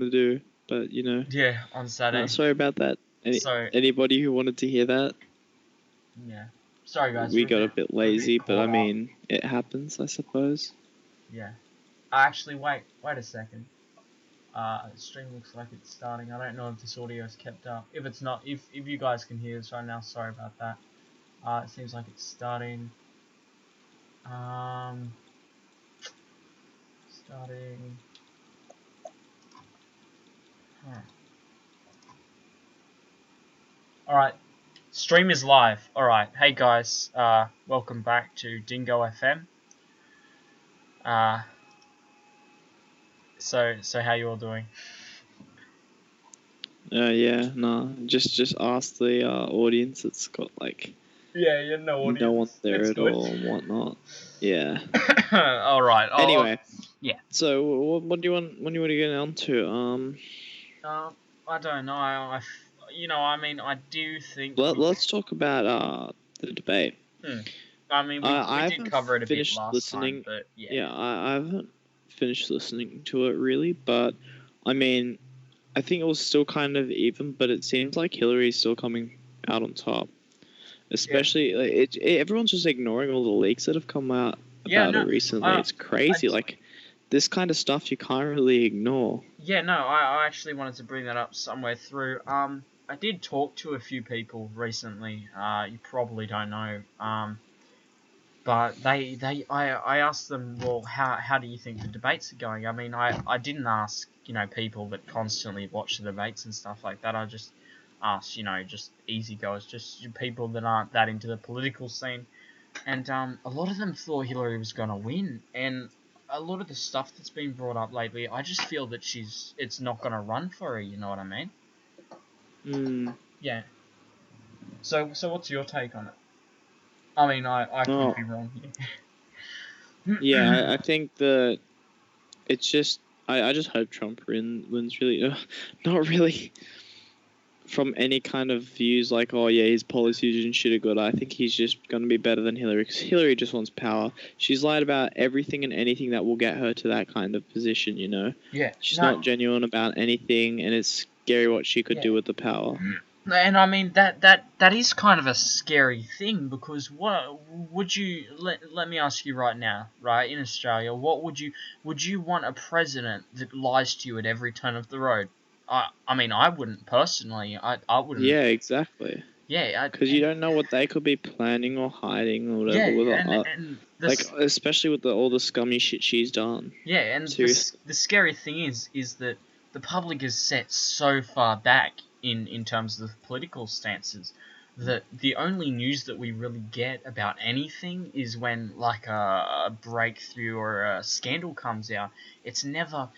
to do, but Yeah, on Saturday. sorry about that. Anybody who wanted to hear that? Yeah. Sorry, guys. We got a bit lazy, but I caught up. mean, it happens, I suppose. Yeah. Actually, wait a second. The stream looks like it's starting. I don't know if this audio is kept up. If it's not, if you guys can hear this right now, sorry about that. It seems like it's starting. Starting. Huh. Alright. Stream is live. Alright. Hey guys. Welcome back to Dingo FM. So how you all doing? Yeah, no. Just ask the audience. It's got like no audience. No one there it's at good. all and whatnot. Yeah. Alright. Anyway. Yeah. So what do you want? What do you want to get on to? I don't know. I do think. Let's talk about the debate. I mean, we did cover it a bit last time, but yeah. Yeah, I haven't finished listening to it really, but I mean, I think it was still kind of even, but it seems like Hillary's still coming out on top. Especially, like, everyone's just ignoring all the leaks that have come out about it recently. It's crazy. Like, this kind of stuff you can't really ignore. Yeah, no, I actually wanted to bring that up somewhere through. I did talk to a few people recently. You probably don't know. But I asked them, well, how do you think the debates are going? I mean, I didn't ask, people that constantly watch the debates and stuff like that. I just asked, just easygoers, just people that aren't that into the political scene. And a lot of them thought Hillary was going to win. And a lot of the stuff that's been brought up lately, I just feel that it's not going to run for her, you know what I mean? Yeah. So what's your take on it? I mean, I could be wrong here. Yeah, I think that it's just... I just hope Trump wins, really. Not really from any kind of views like, oh yeah, his policies and shit are good. I think he's just going to be better than Hillary, because Hillary just wants power. She's lied about everything and anything that will get her to that kind of position, Yeah. She's not genuine about anything, and it's scary what she could do with the power. And I mean, that is kind of a scary thing, because what would you... Let me ask you right now, right, in Australia, what would you want a president that lies to you at every turn of the road? I mean, I wouldn't personally. I wouldn't. Yeah, exactly. Yeah, because you don't know what they could be planning or hiding or whatever. Yeah, like, especially with all the scummy shit she's done. Yeah, and the scary thing is that the public is set so far back in terms of political stances that the only news that we really get about anything is when, like, a breakthrough or a scandal comes out. It's never,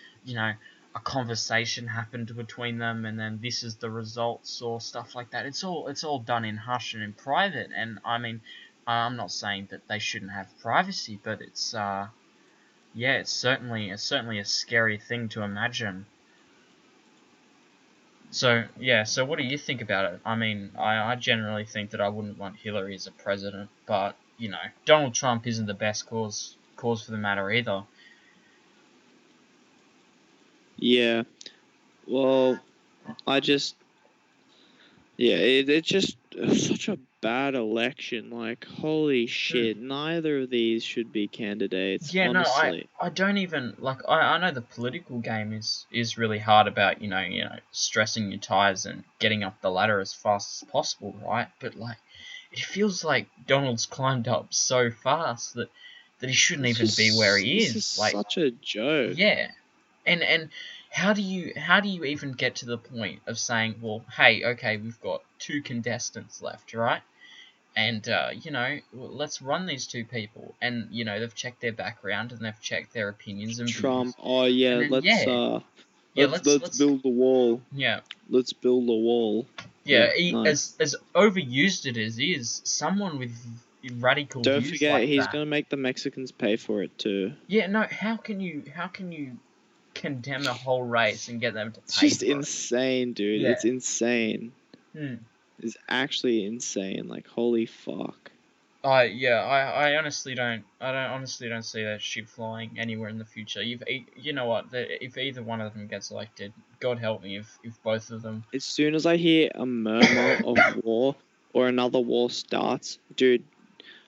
a conversation happened between them and then this is the results or stuff like that. It's all done in hush and in private. And I mean, I'm not saying that they shouldn't have privacy, but it's it's certainly a scary thing to imagine. So what do you think about it? I mean, I generally think that I wouldn't want Hillary as a president, but Donald Trump isn't the best cause for the matter either. Yeah, well, it's just such a bad election. Like, holy shit, neither of these should be candidates. Yeah, honestly. No, I don't even, like, I know the political game is really hard about, stressing your tires and getting up the ladder as fast as possible, right? But, like, it feels like Donald's climbed up so fast that he shouldn't even be where he is. This is like, such a joke. Yeah. And how do you even get to the point of saying, well, hey, okay, we've got 2 contestants left, right? And let's run these 2 people, and they've checked their background and they've checked their opinions and Trump. views. Oh yeah, let's build the wall. Yeah, let's build the wall. Yeah, nice. as overused it is, someone with radical views. Don't forget, he's gonna make the Mexicans pay for it too. Yeah, no. How can you condemn a whole race and get them to pay? It's just insane, dude. Yeah. It's insane. It's actually insane. Like, holy fuck. I honestly don't. Honestly don't see that ship flying anywhere in the future. You know what? If either one of them gets elected, God help me if both of them. As soon as I hear a murmur of war or another war starts, dude,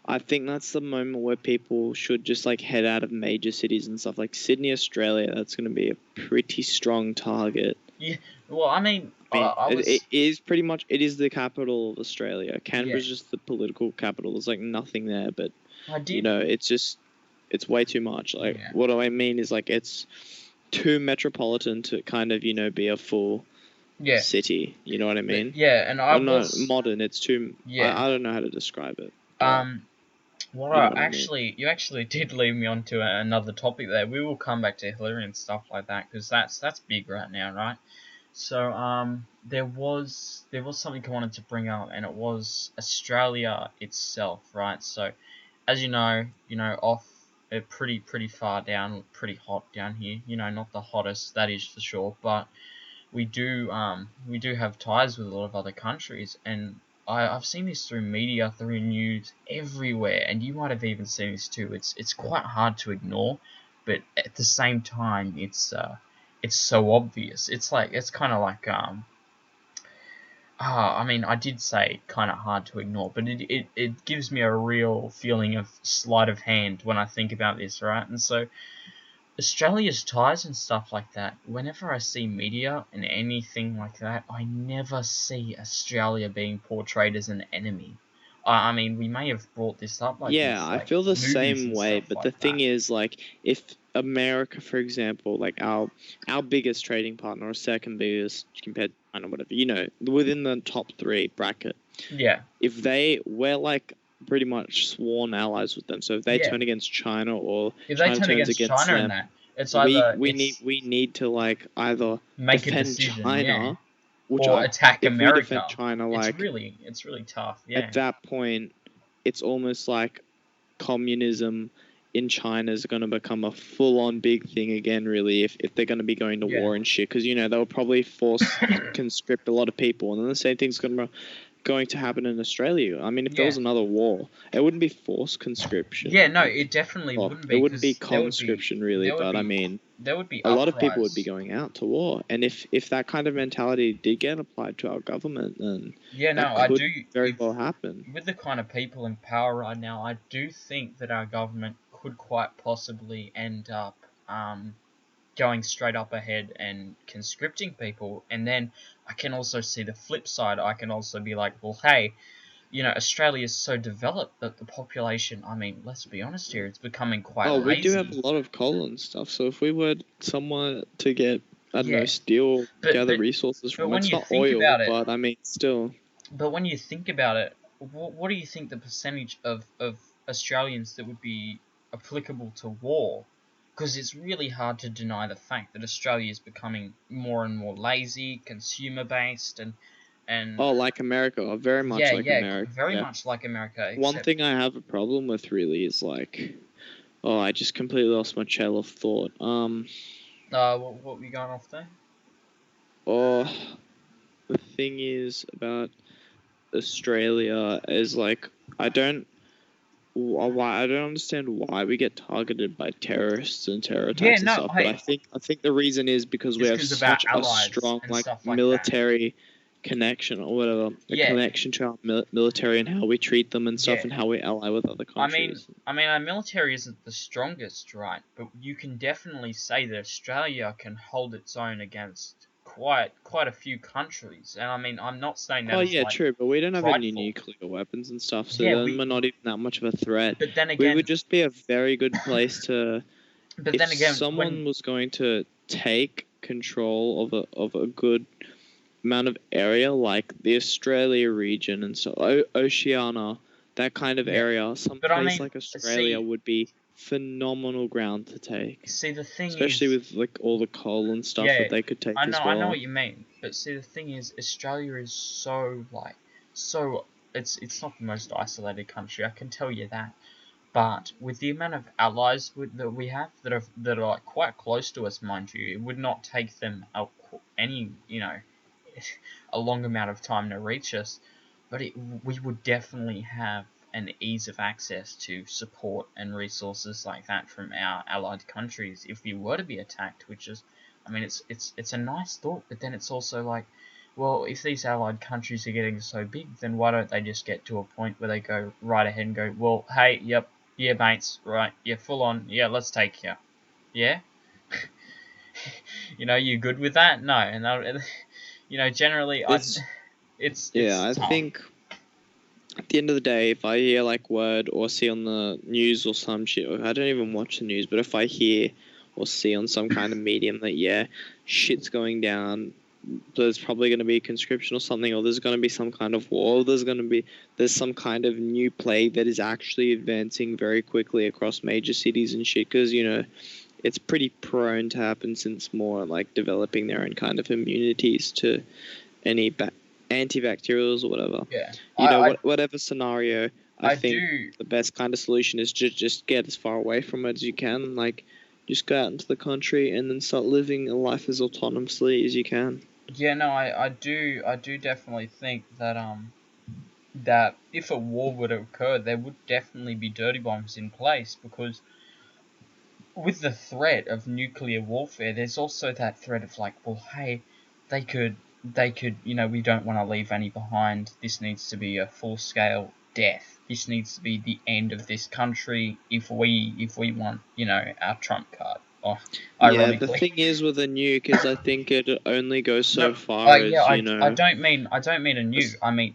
I think that's the moment where people should just like head out of major cities and stuff like Sydney, Australia. That's going to be a pretty strong target. Yeah. Well, I mean, I mean, I it was. is pretty much, it is the capital of Australia. Yeah. Canberra's just the political capital. There's like nothing there, but I you did. know, it's way too much. Like, Yeah. what do I mean is like it's too metropolitan to kind of, be a full Yeah. city. You know what I But mean? yeah, and I Or not was. modern. It's too. Yeah. I don't know how to describe it, but Um. What you know I what I mean. you actually did lead me on to another topic there. We will come back to Hillary and stuff like that because that's big right now, right? So there was something I wanted to bring up, and it was Australia itself, right? So as off pretty far down, pretty hot down here. Not the hottest, that is for sure, but we do have ties with a lot of other countries, and I've seen this through media, through news, everywhere, and you might have even seen this too. It's quite hard to ignore, but at the same time, it's so obvious. It's kind of like I mean, I did say kind of hard to ignore, but it gives me a real feeling of sleight of hand when I think about this, right? And so Australia's ties and stuff like that, whenever I see media and anything like that, I never see Australia being portrayed as an enemy. I mean, we may have brought this up like Yeah, with I like feel the movies same and way, stuff but the like thing that. is, like, if America, for example, like our biggest trading partner or second biggest compared to China, whatever, within the top three bracket, Yeah, if we're like pretty much sworn allies with them. So if they yeah. turn against China or If they China turn turns against against China in them, that, it's we either we need it's we need to like either make a defend decision, yeah, China, which or attack if we defend America. China, It's like really it's really tough, at yeah. that point, it's almost like communism in China is going to become a full-on big thing again, really, if they're going to be going to Yeah. war and shit, because they'll probably force conscript a lot of people, and then the same thing's going to happen in Australia. I mean, if there Yeah. was another war, it wouldn't be forced conscription. Yeah, no, it definitely Well, wouldn't it be wouldn't be because conscription really, there would but I be mean, there would be a lot of people would be uprise. going out to war, and if that kind of mentality did get applied to our government, then Yeah, that no, I could do. very If well happen. with the kind of people in power right now, I do think that our government could quite possibly end up going straight up ahead and conscripting people, and then I can also see the flip side. I can also be like, well, hey, Australia is so developed that the population. I mean, let's be honest here, it's becoming quite Oh, we do have lazy. a lot of coal and stuff, so if we were somewhere to get, I don't know, Yeah, steel, but gather but resources but from, when it's you not think oil, about it, but I mean, still. what do you think the percentage of Australians that would be applicable to war? Because it's really hard to deny the fact that Australia is becoming more and more lazy, consumer based, and Oh, like America, or very much yeah, like yeah, America, very yeah. much like America, One except thing I have a problem with really is like, oh, I just completely lost my trail of thought. what were you going off there? Oh, the thing is about Australia is like, I don't, why I don't understand why we get targeted by terrorists and terror Yeah, attacks and no, stuff. But I think the reason is because we it's have because of our such a allies strong and like stuff like that. military connection or whatever, a Yeah, connection to our military and how we treat them and stuff yeah. and how we ally with other I mean, countries. our military isn't the strongest, right? But you can definitely say that Australia can hold its own against quite a few countries. And I mean, I'm not saying that Oh as yeah, like true, but we don't have any prideful. nuclear weapons and stuff, so Yeah, then we're not even that much of a threat. but then We would again, just be a very good place to, but if then again, someone was going to take control of a good amount of area, like the Australia region and so Oceania, that kind of yeah. area, some But I place mean, like Australia would be phenomenal ground to take, see, the thing especially is, with like all the coal and stuff yeah, that they could take as I know well. what you mean. But see, the thing is, Australia is so so. It's not the most isolated country. I can tell you that. But with the amount of allies that we have that are like quite close to us, mind you, it would not take them any a long amount of time to reach us. But we would definitely have an ease of access to support and resources like that from our allied countries if we were to be attacked, which is, I mean, it's a nice thought, but then it's also like, well, if these allied countries are getting so big, then why don't they just get to a point where they go right ahead and go, well, hey, yep, yeah, mates, right, yeah, full on, yeah, let's take you, yeah? You good with that? No, and generally, It's it's I tough. think at the end of the day, if I hear like word or see on the news or some shit, or I don't even watch the news, but if I hear or see on some kind of medium that shit's going down, there's probably going to be conscription or something, or there's going to be some kind of war, or there's some kind of new plague that is actually advancing very quickly across major cities and shit, because it's pretty prone to happen since more like developing their own kind of immunities to any antibacterials or whatever. Yeah, Whatever scenario, I I think do. the best kind of solution is to just get as far away from it as you can. Like, just go out into the country and then start living a life as autonomously as you can. Yeah, no, I do definitely think that if a war were to occur, there would definitely be dirty bombs in place, because with the threat of nuclear warfare, there's also that threat of like, well, hey, they could, we don't want to leave any behind. This needs to be a full scale death. This needs to be the end of this country if we want, our trump card. Oh, Yeah, the ironically. thing is with a nuke is I think it only goes so No, far yeah, as, I don't mean a nuke. as- I mean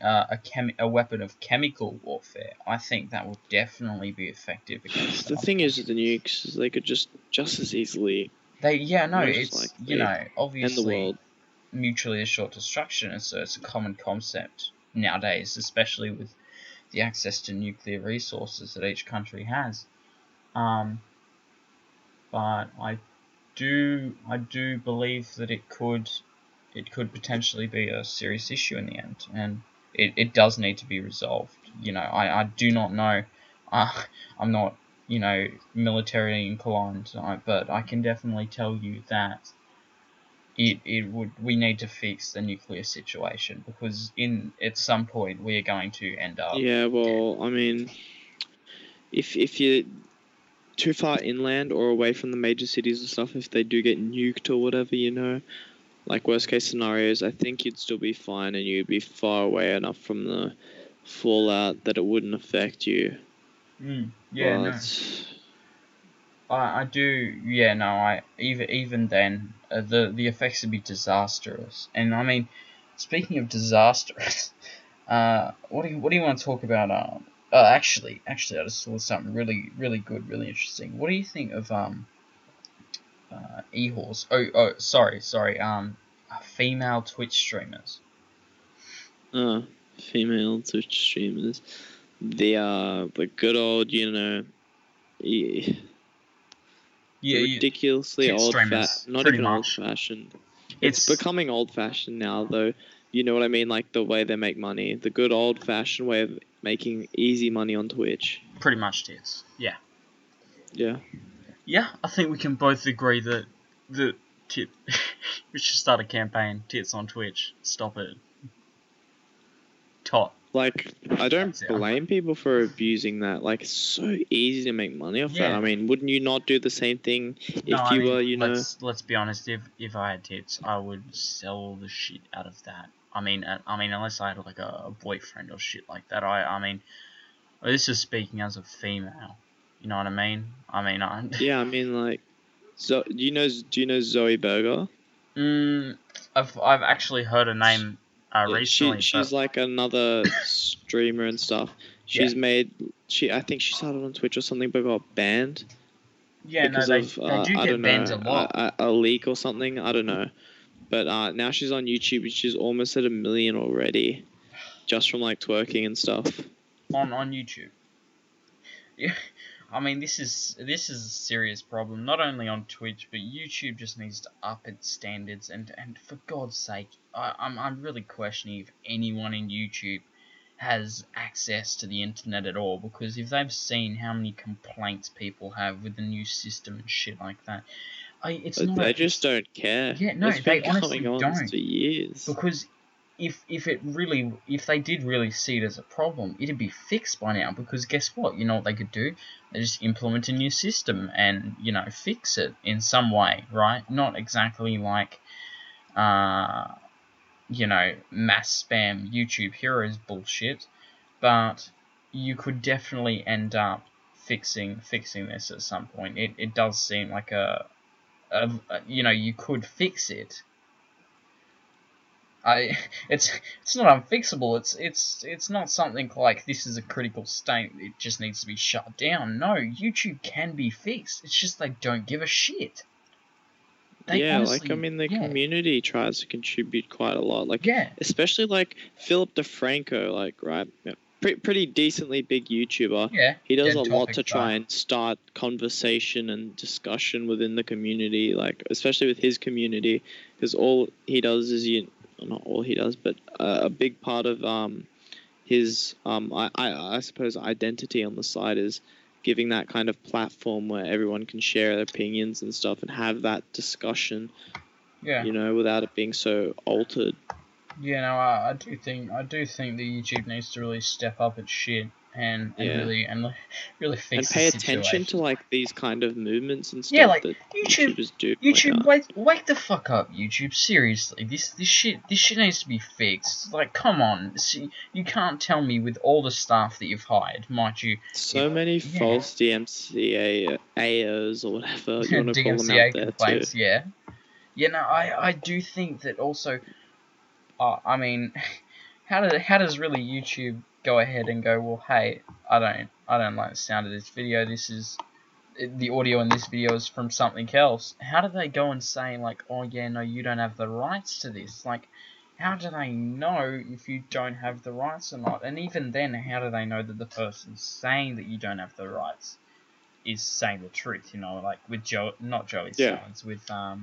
a weapon of chemical warfare. I think that would definitely be effective against the some thing is with the countries. nukes is they could just as easily, most It's likely, end the obviously world. mutually assured destruction. It's a common concept nowadays, especially with the access to nuclear resources that each country has. Um, but I do believe that it could potentially be a serious issue in the end, and it does need to be resolved. I do not know. Uh, I'm not, militarily inclined, but I can definitely tell you that we need to fix the nuclear situation, because at some point we are going to end up Yeah, dead. well, I mean, if you're too far inland or away from the major cities and stuff, if they do get nuked or whatever, like worst case scenarios, I think you'd still be fine and you'd be far away enough from the fallout that it wouldn't affect you. Yeah, no. But I do, yeah, no, even then, the effects would be disastrous. And I mean, speaking of disastrous, what do you want to talk about? I just saw something really, really good, really interesting. What do you think of e-horse? Sorry, female Twitch streamers. female Twitch streamers, they are the good old, the Yeah, ridiculously tit streamers, not pretty even old much. fashioned. It's It's becoming old fashioned now, though. You know what I mean? Like the way they make money, the good old fashioned way of making easy money on Twitch. pretty much tits. Yeah. Yeah. Yeah, I think we can both agree that tit. We should start a campaign. Tits on Twitch. Stop it. Tot. Like, I don't That's it. blame people for abusing that. Like, it's so easy to make money off that. Yeah. I mean, wouldn't you not do the same thing No, if I you mean, were, let's be honest. If I had tits, I would sell the shit out of that. I mean, unless I had like a boyfriend or shit like that. I mean, this is speaking as a female. You know what I mean? Yeah, I mean, like, so do you know Zoe Berger? mm, I've actually heard a name recently, She's but like another streamer and stuff. yeah, I think she started on Twitch or something, but got banned yeah, no, because of they do I get don't banned know a lot a leak or something. I don't know, but now she's on YouTube and she's almost at 1 million already, just from like twerking and stuff. on YouTube. Yeah, I mean, this is a serious problem. Not only on Twitch, but YouTube just needs to up its standards. And for God's sake, I'm really questioning if anyone in YouTube has access to the internet at all. Because if they've seen how many complaints people have with the new system and shit like that, it's not They a just don't care. yeah, no, It's they been honestly going on don't. for years. Because if they did really see it as a problem, it'd be fixed by now. Because guess what? You know what they could do? They just implement a new system and fix it in some way, right? Not exactly like mass spam YouTube heroes bullshit, but you could definitely end up fixing this at some point. It does seem like you could fix it. It's not unfixable. It's not something like this is a critical state. It just needs to be shut down. No, YouTube can be fixed. It's just they don't give a shit. They honestly, the community tries to contribute quite a lot. Yeah. Especially Philip DeFranco, right? Yeah, pretty decently big YouTuber. Yeah. He does Dead a lot topic, to try though. and start conversation and discussion within the community, especially with his community, because all he does is not all he does, but a big part of his I suppose identity on the site is giving that kind of platform where everyone can share their opinions and stuff and have that discussion. Yeah. Without it being so altered. Yeah, no, I do think that YouTube needs to really step up its shit and really fix and the pay situation. attention to these kind of movements and stuff that YouTubers do. YouTube, wake the fuck up, YouTube. Seriously, this shit needs to be fixed. Come on, see, you can't tell me with all the staff that you've hired, might you? Many false DMCAers or whatever you want to call them out there complaints, too. Yeah. Yeah, no, I do think that also. I mean, how does really YouTube go ahead and go, well, hey, I don't like the sound of this video. The audio in this video is from something else. How do they go and say oh yeah, no, you don't have the rights to this? How do they know if you don't have the rights or not? And even then, how do they know that the person saying that you don't have the rights is saying the truth? With not Joey Stones, with there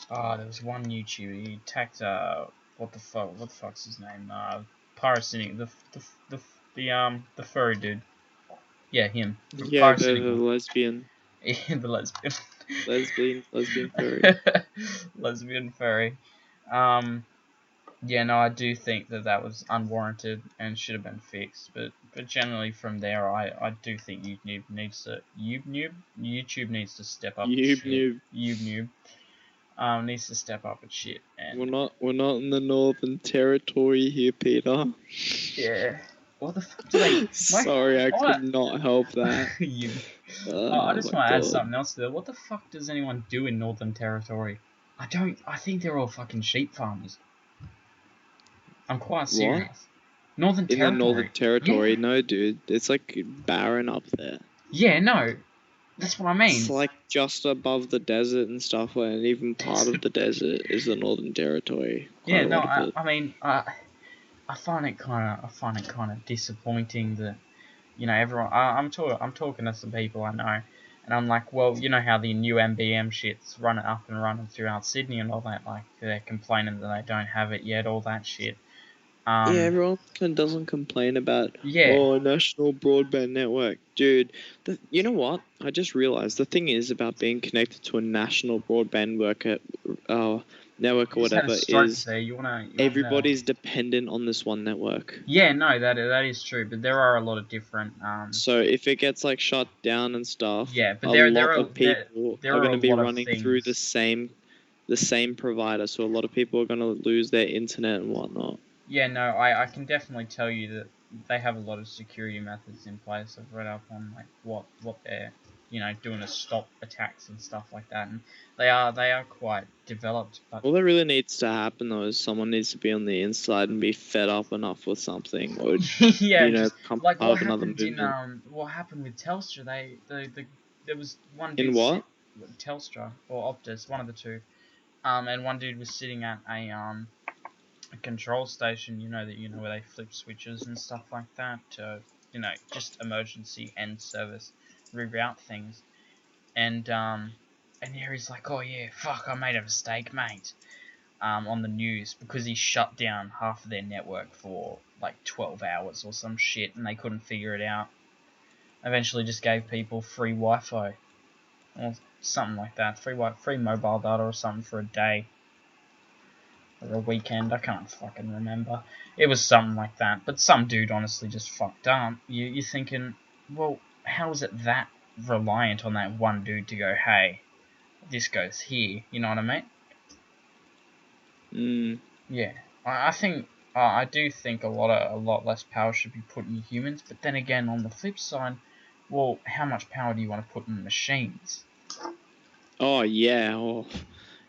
was one YouTuber, he attacked what the fuck's his name? Pyrocinic, the furry dude. Yeah, him. Yeah, the lesbian. The lesbian. lesbian furry. Lesbian furry. Yeah, no, I do think that was unwarranted and should have been fixed. But generally from there, I do think YouTube needs to step up. YouTube needs to step up its shit. And we're not in the Northern Territory here, Peter. Yeah. What the fuck do they? Sorry, I could not help that. I just want to add something else there. What the fuck does anyone do in Northern Territory? I think they're all fucking sheep farmers. I'm quite serious. Northern Territory. In the Northern Territory, no, dude. It's barren up there. Yeah, no. That's what I mean. It's just above the desert and stuff, and even part of the desert is the Northern Territory. Yeah, no, I mean, I find it kind of disappointing that everyone. I'm talking to some people I know, and I'm like, well, you know how the new MBM shit's running up and running throughout Sydney and all that. They're complaining that they don't have it yet, all that shit. Everyone doesn't complain about national broadband network, dude. You know what? I just realized the thing is about being connected to a national broadband network or whatever is everybody's dependent on this one network. Yeah, no, that is true, but there are a lot of different. So if it gets shut down and stuff, but a lot of people are going to be running through the same provider. So a lot of people are going to lose their internet and whatnot. Yeah, no, I can definitely tell you that they have a lot of security methods in place. I've read up on what they're doing to stop attacks and stuff like that, and they are quite developed. But all that really needs to happen though is someone needs to be on the inside and be fed up enough with something, or come what part of another movement. What happened with Telstra? There was one dude in what Telstra or Optus, one of the two, and one dude was sitting at a control station, where they flip switches and stuff like that to, just emergency end service reroute things, and here he's like, oh yeah, fuck, I made a mistake, mate, on the news because he shut down half of their network for 12 hours or some shit, and they couldn't figure it out. Eventually, just gave people free Wi-Fi or something like that, free mobile data or something for a day. for a weekend. I can't fucking remember. It was something like that. But some dude honestly just fucked up. You're thinking, well, how is it that reliant on that one dude to go, hey, this goes here? You know what I mean? Yeah, I think I do think a lot less power should be put in humans. But then again, on the flip side, well, how much power do you want to put in machines? Oh yeah. Oh,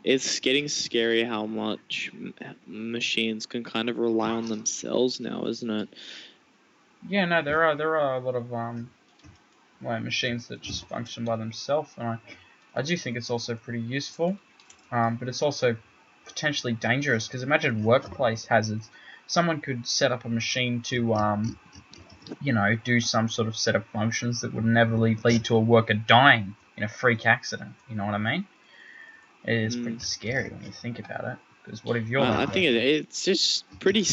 it's getting scary how much machines can kind of rely on themselves now, isn't it? Yeah, no, there are a lot of like machines that just function by themselves, and I do think it's also pretty useful. But it's also potentially dangerous because imagine workplace hazards. Someone could set up a machine to do some sort of set of functions that would inevitably lead to a worker dying in a freak accident. You know what I mean? It is pretty scary when you think about it. Because what if you're I think it's just pretty.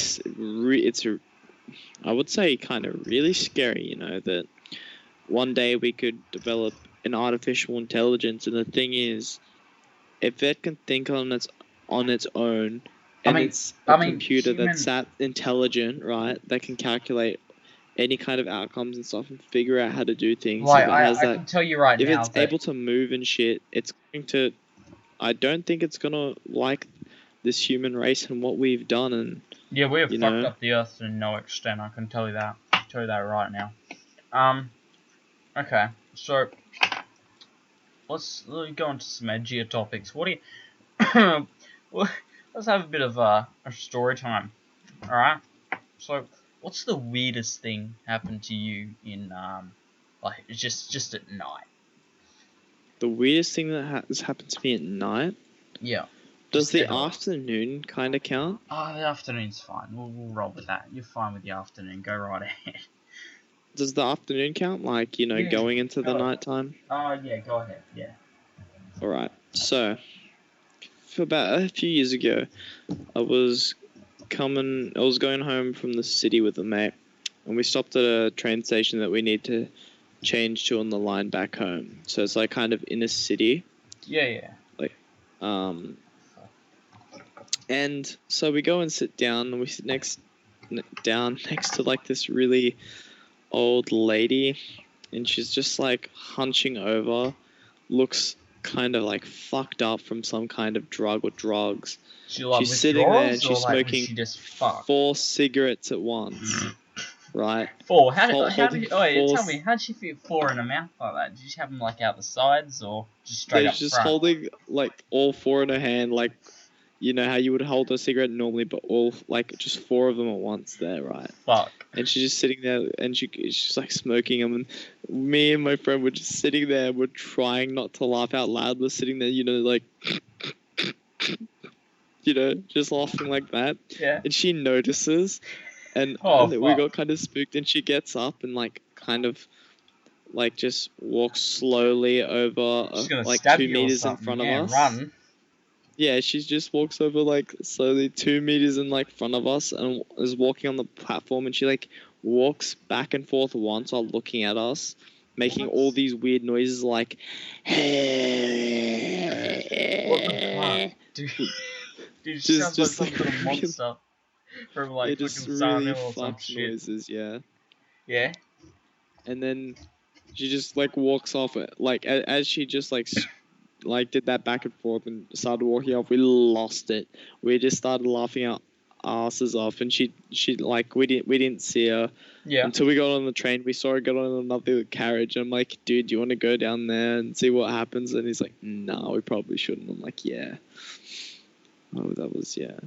I would say kind of really scary. That one day we could develop an artificial intelligence, and the thing is, if it can think on its own, and it's a computer that's that intelligent, right? That can calculate any kind of outcomes and stuff and figure out how to do things. Like, I can tell you right now, if it's able to move and shit, it's going to. I don't think it's gonna like this human race and what we've done, and yeah, we have fucked up the Earth to no extent. I can tell you that. Right now. Okay, so let's go into some edgier topics. What do you? Well, let's have a bit of a story time. All right. So, what's the weirdest thing happened to you in like just at night? The weirdest thing that has happened to me at night? Yeah. Does the afternoon kind of count? Oh, the afternoon's fine. We'll roll with that. You're fine with the afternoon. Go right ahead. Does the afternoon count? Like, going into the nighttime? Oh, yeah, go ahead. Yeah. Alright. So, for about a few years ago, I was going home from the city with a mate, and we stopped at a train station that we need to change to on the line back home. So it's like kind of in a city. Yeah. Like, and so we go and sit down, and we sit down next to like this really old lady, and she's just like hunching over, looks kind of like fucked up from some kind of drug or drugs. She's sitting there and she's smoking 4 cigarettes at once. Right? 4? Tell me, how'd she fit 4 in a mouth like that? Did she have them like out the sides or just straight up front? She's just holding like all 4 in her hand, like, you know how you would hold a cigarette normally, but all, like, just 4 of them at once there, right? Fuck. And she's just sitting there, and she's, like, smoking them, and me and my friend were just sitting there, we're trying not to laugh out loud, we're sitting there, like, just laughing like that. Yeah. And she notices, and we got kind of spooked, and she gets up and, like, kind of, like, just walks slowly over, like, 2 meters in front of us. Run. Yeah, she just walks over, like, slowly 2 meters in, like, front of us and is walking on the platform, and she, like, walks back and forth once while looking at us, making all these weird noises like, hey. What the fuck? Dude, she sounds like some sort of monster from, like, fucking really or some shit. Noises, yeah. Yeah? And then she just, like, walks off, like, as she just, like, did that back and forth and started walking off, we lost it. We just started laughing our asses off, and she like, we didn't see her until we got on the train. We saw her get on another carriage, and I'm like, dude, do you want to go down there and see what happens? And he's like, no, we probably shouldn't. I'm like, yeah. Oh, that was, yeah.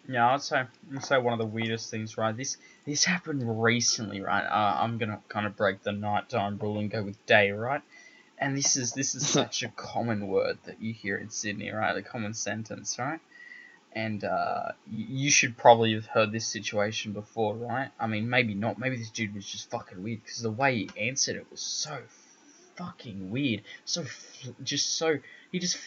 Yeah, I'd say one of the weirdest things, right? This happened recently, right? I'm gonna kind of break the nighttime rule and go with day, right? And this is such a common word that you hear in Sydney, right? A common sentence, right? And you should probably have heard this situation before, right? I mean, maybe not. Maybe this dude was just fucking weird because the way he answered it was so fucking weird. He just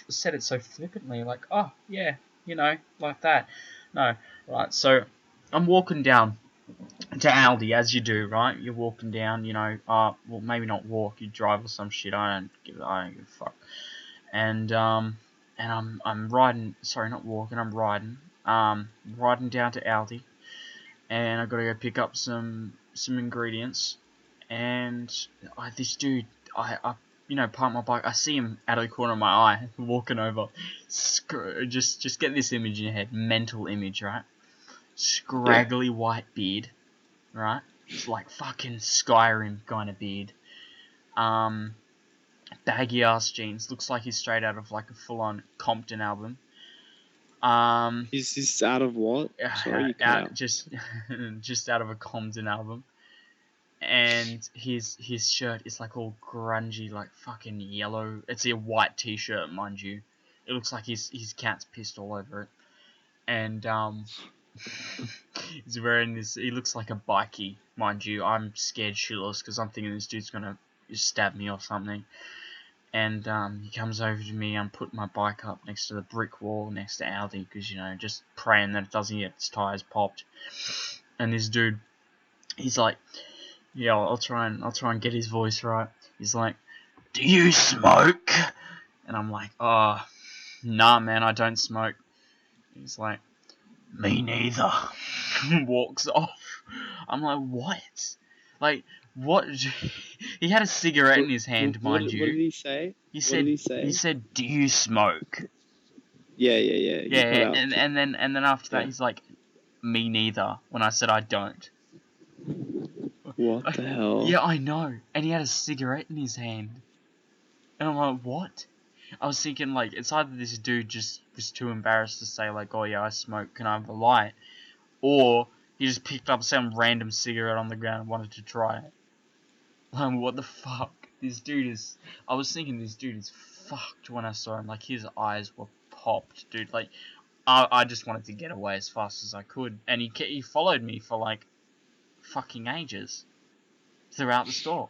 said it so flippantly, like, oh yeah, like that. No, right? So I'm walking down to Aldi, as you do, right? You're walking down, well, maybe not walk, you drive or some shit. I don't give a fuck. And I'm riding. Sorry, not walking. I'm riding. riding down to Aldi, and I gotta go pick up some ingredients, and this dude, I park my bike. I see him out of the corner of my eye, walking over. Just get this image in your head, mental image, right? Scraggly white beard, right? It's like fucking Skyrim kind of beard. Baggy ass jeans. Looks like he's straight out of like a full on Compton album. He's out of what? Sorry, you cut out. Just out of a Compton album. And his shirt is like all grungy, like fucking yellow. It's a white t-shirt, mind you. It looks like his cat's pissed all over it. And he's wearing this. He looks like a bikie, mind you. I'm scared shitless because I'm thinking this dude's gonna stab me or something. And he comes over to me. I'm putting my bike up next to the brick wall next to Aldi because just praying that it doesn't get its tires popped. And this dude, he's like, yeah, I'll try and get his voice right. He's like, "Do you smoke?" And I'm like, "Oh, nah, man, I don't smoke." He's like, "Me neither." Walks off. I'm like, what? Like, what? He had a cigarette in his hand, mind you. What did he say? He said, "Do you smoke?" Yeah. Yeah, and then after that, he's like, "Me neither." When I said I don't. What the hell? Yeah, I know. And he had a cigarette in his hand. And I'm like, what? I was thinking, like, it's either this dude just was too embarrassed to say, like, "Oh yeah, I smoke, can I have a light?" Or he just picked up some random cigarette on the ground and wanted to try it. What the fuck? I was thinking this dude is fucked when I saw him. Like, his eyes were popped, dude. Like, I just wanted to get away as fast as I could. And he followed me for, like, fucking ages. Throughout the store.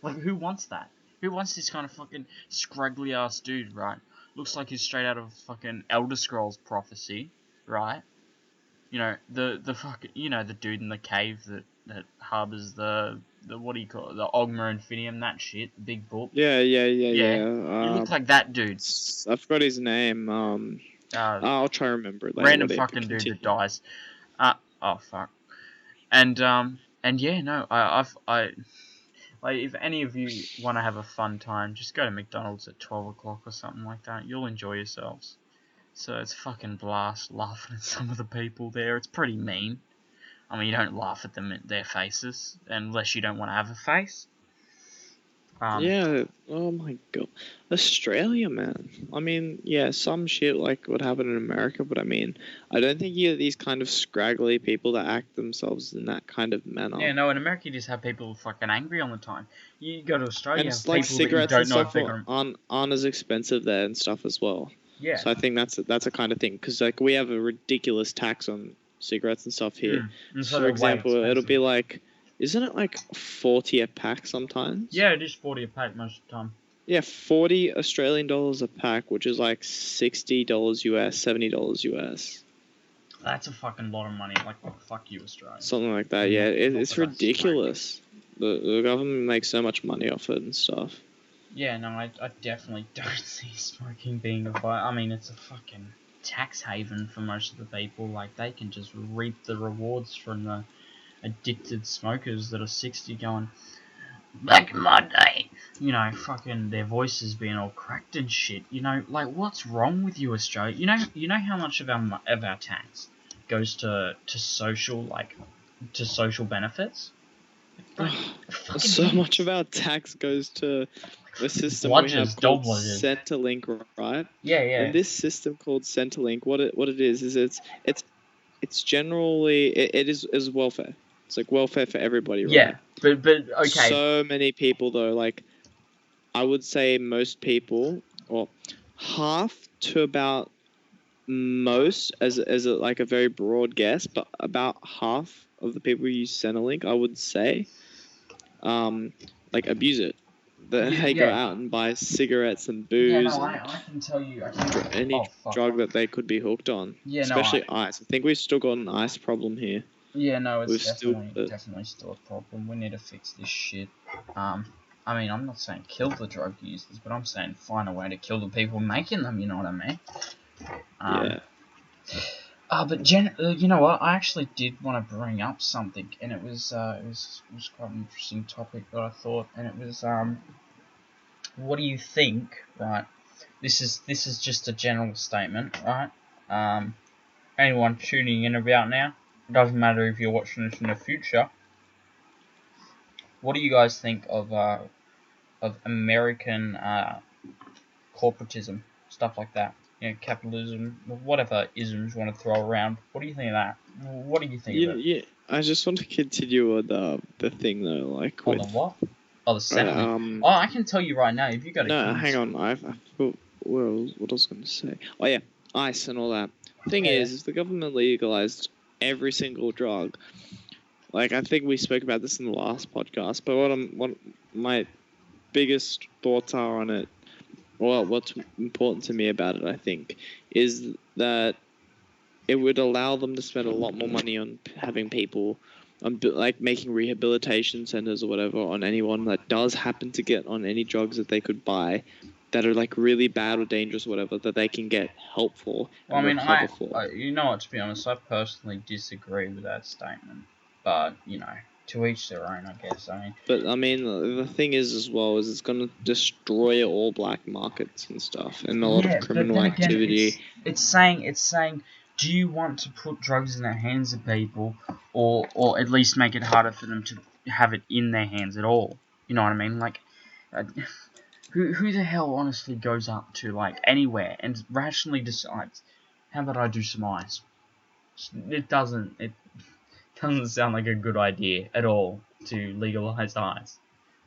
Like, who wants that? Who wants this kind of fucking scraggly ass dude, right? Looks like he's straight out of fucking Elder Scrolls Prophecy, right? The fucking, the dude in the cave that harbors the what do you call it? The Ogma Infinium, that shit, the big book. Yeah. You look like that dude. I forgot his name. I'll try to remember it later. Random fucking dude that dies. Oh fuck. And yeah, no, I like, if any of you want to have a fun time, just go to McDonald's at 12 o'clock or something like that. You'll enjoy yourselves. So it's fucking blast laughing at some of the people there. It's pretty mean. I mean, you don't laugh at them at their faces unless you don't want to have a face. Yeah. Oh my god. Australia, man. I mean, yeah, some shit like what happened in America, but I mean, I don't think you get these kind of scraggly people that act themselves in that kind of manner. Yeah, no, in America you just have people fucking angry all the time. You go to Australia, And you it's have like people that you cigarettes don't and know if stuff they're gonna... aren't as expensive there and stuff as well. Yeah. So I think that's a kind of thing because like we have a ridiculous tax on cigarettes and stuff here. And So for example, it'll be like, isn't it like 40 a pack sometimes? Yeah, it is 40 a pack most of the time. Yeah, 40 Australian dollars a pack, which is like $60 US, $70 US. That's a fucking lot of money. Like, fuck you, Australia. Something like that. Yeah, it's ridiculous. The government makes so much money off it and stuff. Yeah, no, I definitely don't see smoking being a I mean, it's a fucking tax haven for most of the people. Like, they can just reap the rewards from the addicted smokers that are 60 going, "Back in my day," fucking their voices being all cracked and shit. Like, what's wrong with you, Australia? You know how much of our tax goes to social, like, to social benefits? So much of our tax goes to the system we have called Centrelink, right? Yeah. And this system called Centrelink, what it is it's generally it is welfare. It's like welfare for everybody, right? Yeah, but okay. So many people though, like I would say most people, or half to about most, as a like a very broad guess, but about half of the people who use Centrelink, I would say, like abuse it. They go out and buy cigarettes and booze. Yeah, no, I can tell you. Any drug that they could be hooked on. Yeah, especially ice. I think we've still got an ice problem here. Yeah, no, it's definitely still a problem. We need to fix this shit. I mean, I'm not saying kill the drug users, but I'm saying find a way to kill the people making them. You know what I mean? Yeah. But you know what? I actually did want to bring up something, and it was quite an interesting topic that I thought, and it was what do you think? Right, this is just a general statement, right? Anyone tuning in about now, it doesn't matter if you're watching this in the future. What do you guys think of American corporatism, stuff like that? You know, capitalism, whatever isms you want to throw around. What do you think of that? What do you think of it? Yeah, I just want to continue on the thing though, like On with the what? Oh, the settlement. Oh, I can tell you right now, if you go to no, King's... hang on, I forgot what I was going to say. Oh yeah, ice and all that. Thing Yeah. is, if the government legalized every single drug, like I think we spoke about this in the last podcast, but what my biggest thoughts are on it, or what's important to me about it, I think, is that it would allow them to spend a lot more money on having people, like making rehabilitation centers or whatever on anyone that does happen to get on any drugs that they could buy that are like really bad or dangerous or whatever, that they can get help for Well, and I mean, recover for. you know what, to be honest, I personally disagree with that statement. But, you know, to each their own, I guess. I mean... But I mean, the thing is as well is it's gonna destroy all black markets and stuff and a lot of criminal but then again, activity. it's saying, do you want to put drugs in the hands of people, or at least make it harder for them to have it in their hands at all? You know what I mean? Like, uh, who the hell honestly goes up to like anywhere and rationally decides, how about I do some ice? It doesn't sound like a good idea at all to legalize ice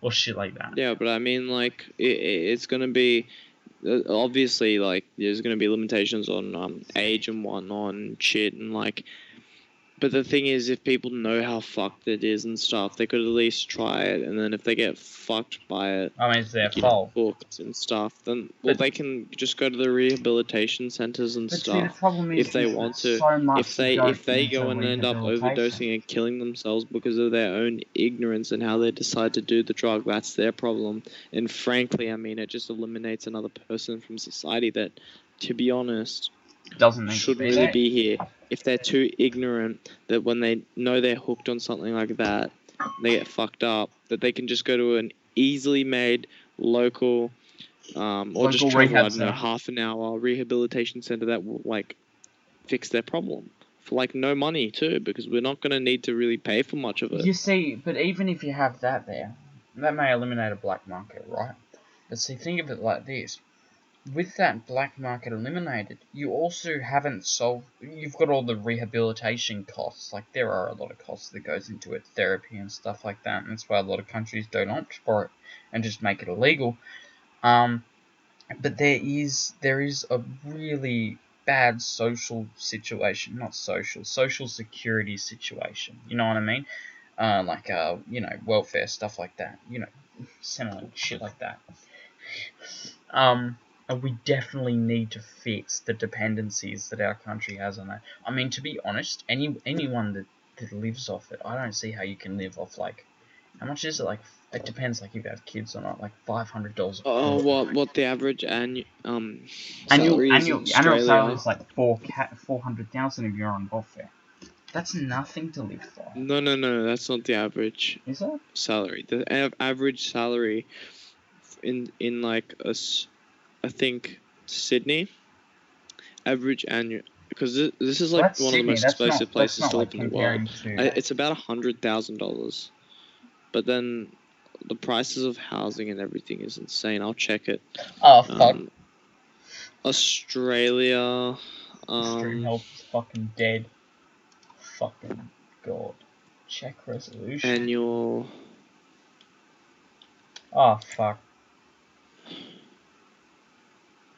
or shit like that. Yeah, but I mean, like, it's gonna be obviously like there's gonna be limitations on age and whatnot and shit and like. But the thing is, if people know how fucked it is and stuff, they could at least try it. And then if they get fucked by it, I mean, it's their like, fault. hooked and stuff, then well, they can just go to the rehabilitation centers and But see, the stuff problem is if they want to. so much If they into go and end up overdosing and killing themselves because of their own ignorance and how they decide to do the drug, that's their problem. And frankly, I mean, it just eliminates another person from society that, to be honest, doesn't need shouldn't to be really there. be here. If they're too ignorant that when they know they're hooked on something like that, they get fucked up, that they can just go to an easily made local, or just travel, I don't know, half an hour rehabilitation center that will like fix their problem for like no money too, because we're not going to need to really pay for much of it. You see, but even if you have that there, that may eliminate a black market, right? But see, think of it like this. With that black market eliminated, you also haven't solved... You've got all the rehabilitation costs. Like, there are a lot of costs that goes into it, therapy and stuff like that, and that's why a lot of countries don't opt for it and just make it illegal. But there is a really bad social situation, not social security situation. You know what I mean? You know, welfare stuff like that. You know, similar shit like that. And we definitely need to fix the dependencies that our country has on that. I mean, to be honest, anyone that lives off it, I don't see how you can live off, like, how much is it? Like, it depends, like, if you have kids or not. Like $500. Oh, what the average annual Annual salary is in Australia? salary is like 400,000 if you're on welfare. That's nothing to live for. No, that's not the average. Is it? Salary. The average salary in like I think Sydney, average annual, because this is like one of the most expensive places to live in the world. It's about $100,000, but then the prices of housing and everything is insane. I'll check it. Oh fuck. Australia. Stream health is fucking dead. Fucking god. Check resolution. Annual. Oh fuck.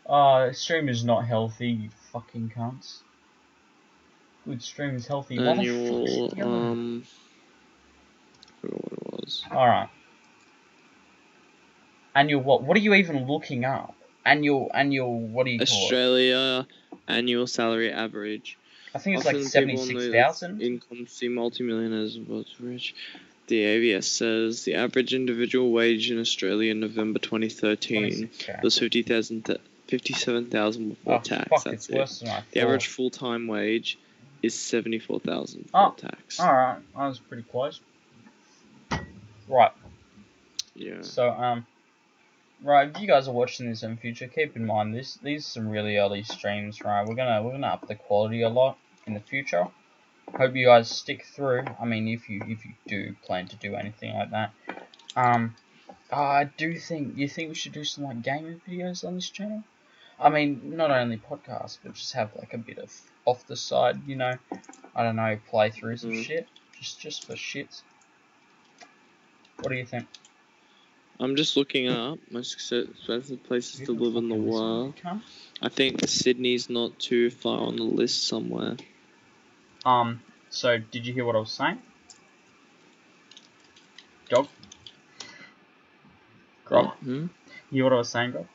Oh, stream is not healthy, you fucking cunts. Good stream is healthy. Annual. I forgot what it was. Alright. Annual what? What are you even looking up? Annual, what do you call it? Australia annual salary average. I think it's like 76,000. Income see multimillionaires votes rich. The ABS says the average individual wage in Australia in November 2013 was 57,000 before Oh tax. fuck, That's it's it. worse than I thought. The average full-time wage is 74,000 Oh, before tax. alright, I was pretty close. Right. Yeah. So, right, if you guys are watching this in the future, keep in mind these are some really early streams, right? We're gonna up the quality a lot in the future. Hope you guys stick through. I mean, if you do plan to do anything like that. I do think we should do some like gaming videos on this channel. I mean, not only podcasts, but just have like a bit of off the side, you know. I don't know, playthroughs of shit, just for shits. What do you think? I'm just looking up most expensive places to live in the world. Cunt? I think Sydney's not too far on the list somewhere. So did you hear what I was saying? Dog? Grog? Hmm? You hear what I was saying, Grog?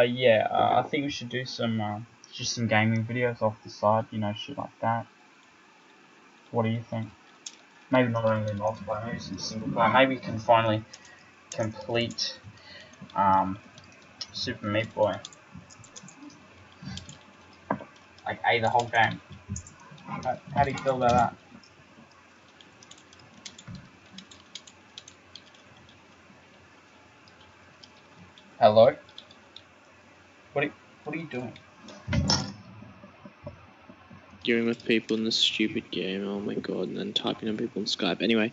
Yeah, I think we should do some, just some gaming videos off the side, you know, shit like that. What do you think? Maybe not only multiplayer, maybe some single player. Maybe we can finally complete, Super Meat Boy. Like, the whole game. How do you feel about that? Hello? What are you doing? Arguing with people in this stupid game, oh my god, and then typing on people on Skype. Anyway,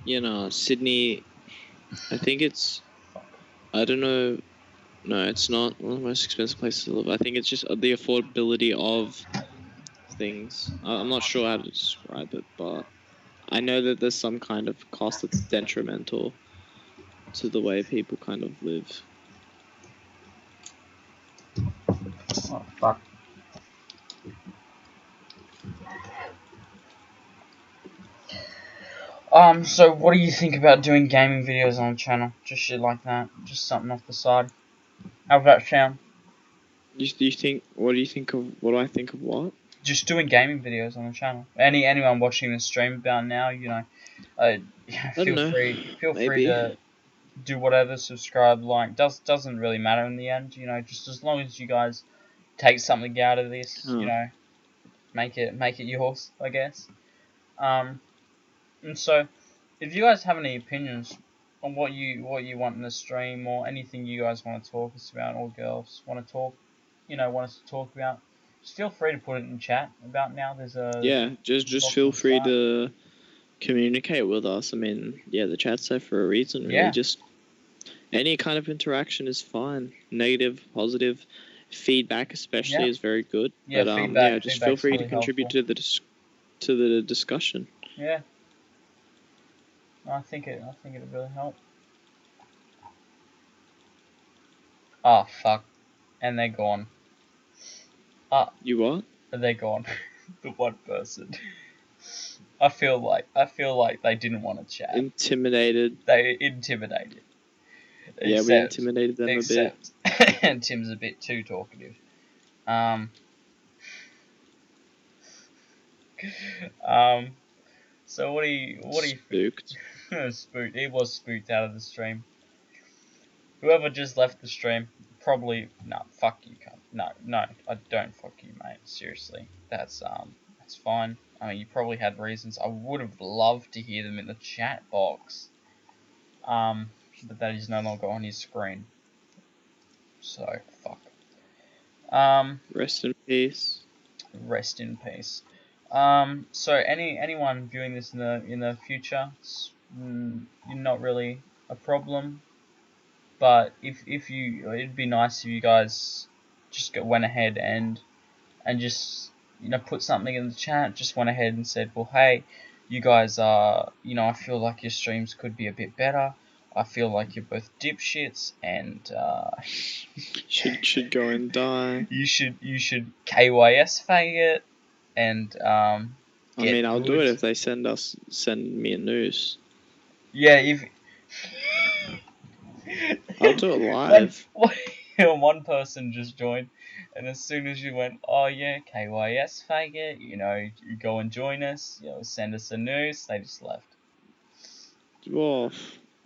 you know, Sydney, I think it's, I don't know, no, it's not one of the most expensive places to live. I think it's just the affordability of things. I'm not sure how to describe it, but I know that there's some kind of cost that's detrimental to the way people kind of live. Oh, fuck. So what do you think about doing gaming videos on the channel? Just shit like that. Just something off the side. How's that sound? Do you think? What do you think of? What do I think of what? Just doing gaming videos on the channel. Anyone watching the stream about now, you know, feel free to do whatever, subscribe, like, doesn't really matter in the end, you know, just as long as you guys take something out of this, you know, make it yours, I guess. And so, if you guys have any opinions on what you want in the stream, or anything you guys want to talk us about, or girls want us to talk about, just feel free to put it in chat about now. Just feel free to communicate with us. I mean, yeah, the chat's there for a reason, really. Yeah. Just any kind of interaction is fine. Negative, positive, feedback especially is very good. Yeah, but just feel free really to contribute helpful. to the discussion. Yeah. I think it'd really help. Oh fuck. And they're gone. You what? They're gone. The one person. I feel like they didn't want to chat. Intimidated. They intimidated. Yeah, we intimidated them a bit. And Tim's a bit too talkative. So what do you Spooked. spooked? He was spooked out of the stream. Whoever just left the stream, probably fuck you, cunt. No, I don't fuck you, mate. Seriously, that's fine. I mean, you probably had reasons. I would have loved to hear them in the chat box. But that is no longer on his screen. So fuck. Rest in peace. Rest in peace. So anyone viewing this in the future, you're not really a problem. But if you, it'd be nice if you guys just went ahead and just, you know, put something in the chat. Just went ahead and said, well, hey, you guys are, you know, I feel like your streams could be a bit better. I feel like you're both dipshits, and should go and die. You should KYS faggot, and I mean, I'll do it if they send me a noose. Yeah, if I'll do it live. One person just joined, and as soon as you went, oh yeah, KYS faggot, you know, you go and join us, you know, send us a noose, they just left. Well,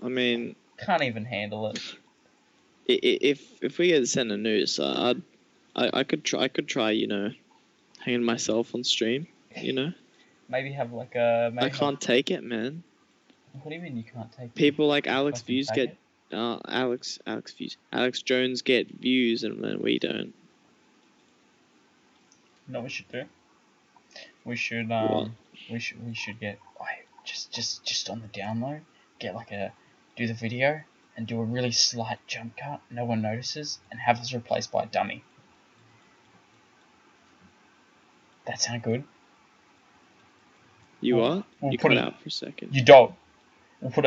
I mean, can't even handle it. If we get sent a noose, I could try, hanging myself on stream, Maybe have like a. I can't take it, man. What do you mean you can't take it? People like Alex Fucking Views faggot. get Alex Jones get views, and then we don't. You know what we should do? We should What? we should get just on the down low, get like do the video and do a really slight jump cut, no one notices, and have us replaced by a dummy. That sound good? You what? We'll You put cut it- out for a second. You dog. We'll put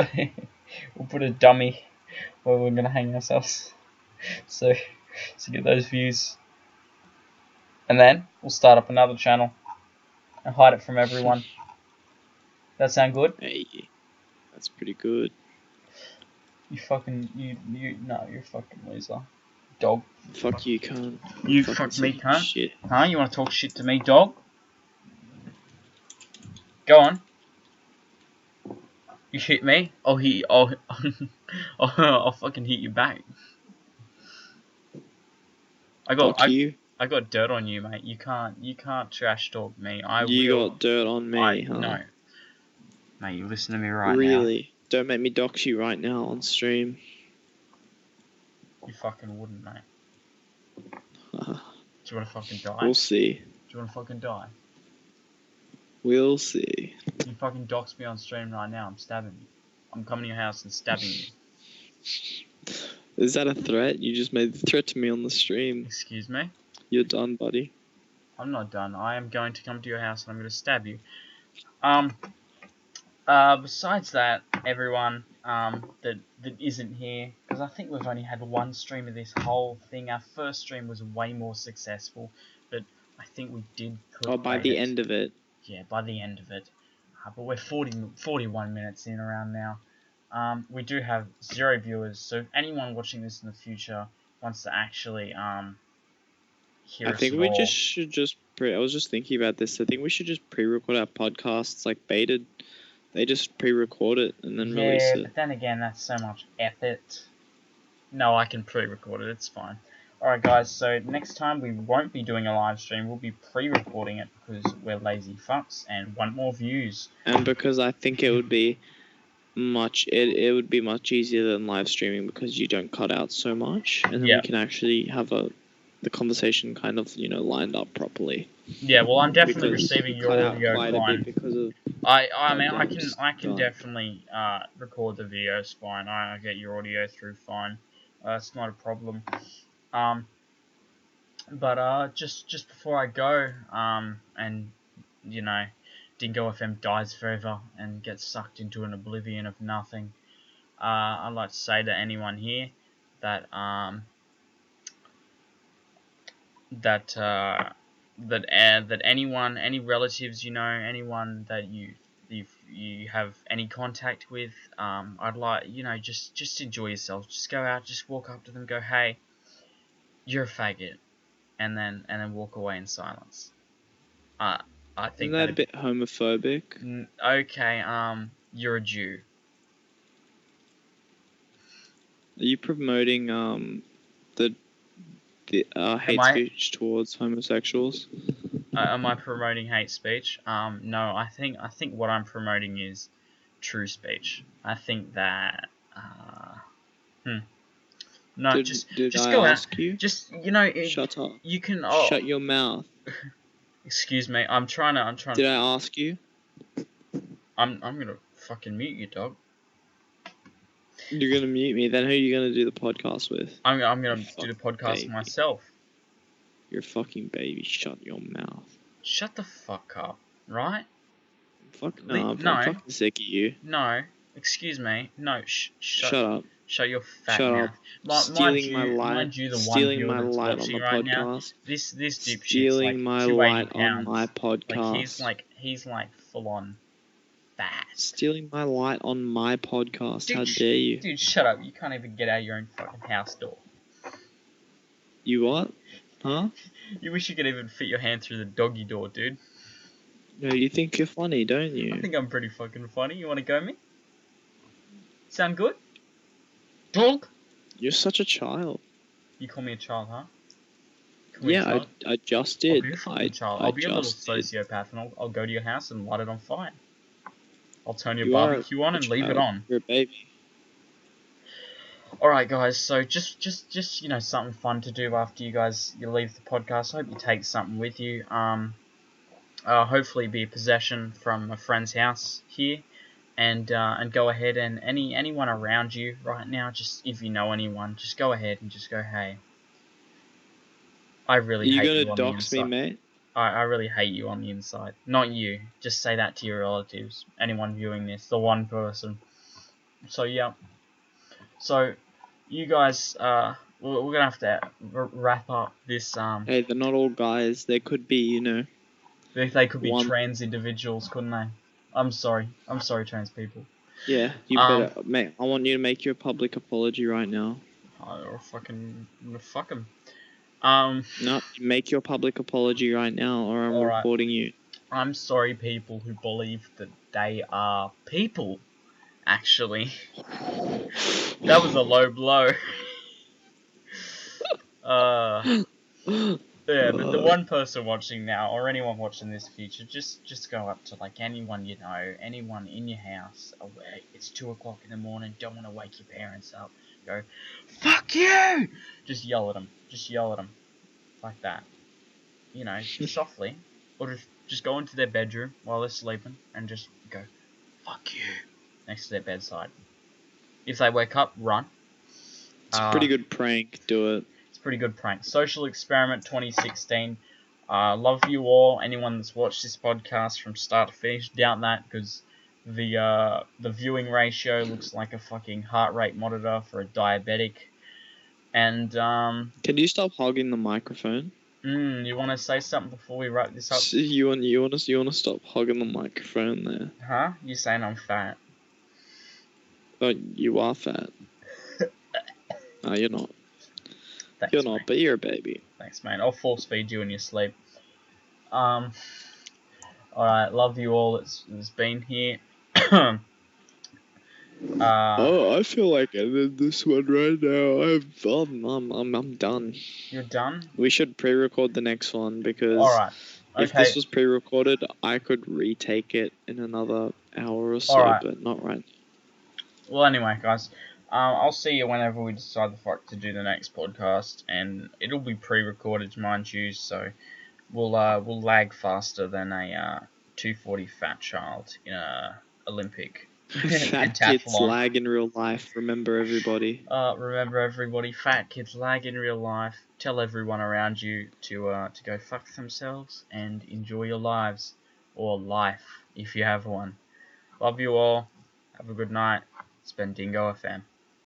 a dummy where we're gonna hang ourselves. So get those views. And then we'll start up another channel and hide it from everyone. That sound good? Hey, that's pretty good. You're a fucking loser. Dog. Fuck you, cunt. You Fucking fuck me, sick of cunt. Shit. Huh? You wanna talk shit to me, dog? Go on. You hit me? I'll fucking hit you back. Fuck you. I got dirt on you, mate. You can't trash talk me. You got dirt on me, huh? No. Mate, you listen to me right now. Really? Don't make me dox you right now on stream. You fucking wouldn't, mate. Do you wanna fucking die? We'll see. Do you wanna fucking die? We'll see. You fucking dox me on stream right now. I'm stabbing you. I'm coming to your house and stabbing you. Is that a threat? You just made the threat to me on the stream. Excuse me? You're done, buddy. I'm not done. I am going to come to your house and I'm going to stab you. Besides that, everyone that isn't here, because I think we've only had one stream of this whole thing. Our first stream was way more successful, but I think we did. Oh, by the end of it. Yeah, by the end of it. But we're 41 minutes in around now. We do have 0 viewers, so if anyone watching this in the future wants to actually hear I us think at we all, just should I was just thinking about this. I think we should just pre-record our podcasts like baited. They just pre-record it and then release yeah, it. but then again, that's so much effort. No, I can pre-record it. It's fine. Alright, guys. So next time we won't be doing a live stream. We'll be pre-recording it because we're lazy fucks and want more views. And because I think it would be it would be much easier than live streaming because you don't cut out so much, and then Yeah. we can actually have the conversation kind of lined up properly. Yeah, well, I'm definitely Because receiving we your cut out audio quite a fine. bit because of I mean, I just can done. definitely record the videos fine. I get your audio through fine. It's not a problem. But just before I go, and Dingo FM dies forever and gets sucked into an oblivion of nothing. I'd like to say to anyone here that that anyone, any relatives, anyone that you have any contact with, I'd like, just enjoy yourself. Just go out, just walk up to them, go, hey, you're a faggot, and then walk away in silence. I think Isn't that a bit homophobic? Okay, you're a Jew. Are you promoting the hate speech towards homosexuals? Am I promoting hate speech? No. I think what I'm promoting is true speech. I think that. No, Did just I go ask out. you? Just Shut up. You can. Shut your mouth. Excuse me. I'm trying. Did I ask you? I'm gonna fucking mute you, dog. You're gonna mute me. Then who are you gonna do the podcast with? I'm gonna do the podcast baby. myself. You're a fucking baby. Shut your mouth. Shut the fuck up, right? Fuck no. I'm No. fucking sick of you. No. Excuse me. No. Shut up. Shut your fat Shut mouth. up. Stealing my light. Mind you, the Stealing one my viewer that's light on watching the right now, podcast. this dipshit's Stealing like my 280 light pounds. on my podcast. Like he's like full on fat. Stealing my light on my podcast. Dude, How dare you? Dude, shut up. You can't even get out your own fucking house door. You what? Huh? You wish you could even fit your hand through the doggy door, dude. No, you think you're funny, don't you? I think I'm pretty fucking funny. You want to go me? Sound good? Dog? You're such a child. You call me a child, huh? Call me a Yeah, child? I just I'll did. be a fucking child. I I'll be a little just did. sociopath, and I'll go to your house and light it on fire. I'll turn your You are barbecue on a and leave it child. on. You're a baby. Alright guys, so just you know, something fun to do after you leave the podcast. I hope you take something with you. Hopefully be a possession from a friend's house here, and go ahead and anyone around you right now, just if you know anyone, just go ahead and just go, hey, I really You hate gonna you on the dox me, inside. mate? I really hate you on the inside. Not you. Just say that to your relatives. Anyone viewing this, the one person. So yeah. So you guys, we're gonna have to wrap up this. Hey, they're not all guys. They could be, you know. They could be One. trans individuals, couldn't they? I'm sorry, trans people. Yeah, you better, mate. I want you to make your public apology right now. Or fucking fuck them. No, make your public apology right now, or I'm Alright. reporting you. I'm sorry, people who believe that they are people. Actually, that was a low blow. Yeah, but the one person watching now, or anyone watching this future, just go up to like anyone you know, anyone in your house. It's 2 o'clock in the morning. Don't want to wake your parents up. Go, fuck you! Just yell at them. Just yell at them, like that. You know, softly, or just go into their bedroom while they're sleeping and just go, fuck you, next to their bedside. If they wake up, run. It's a pretty good prank. Do it. It's a pretty good prank. Social Experiment 2016. Love you all. Anyone that's watched this podcast from start to finish, doubt that, because the viewing ratio looks like a fucking heart rate monitor for a diabetic. And Can you stop hogging the microphone? you want to say something before we wrap this up? You want to stop hogging the microphone there? Huh? You saying I'm fat? Oh, you are fat. No, you're not. Thanks, You're not, mate. but you're a baby. Thanks, man. I'll force feed you in your sleep. Alright, love you all that's been here. I feel like ending this one right now. I'm done. You're done? We should pre-record the next one because Alright. Okay. if this was pre-recorded, I could retake it in another hour or so, Alright. but not right now. Well, anyway, guys, I'll see you whenever we decide the fuck to do the next podcast, and it'll be pre-recorded, mind you, so we'll lag faster than a 240 fat child in a Olympic Fat kids lag in real life. Remember, everybody. Remember, everybody, fat kids lag in real life. Tell everyone around you to go fuck themselves and enjoy your lives, or life if you have one. Love you all. Have a good night. It's been Dingo FM.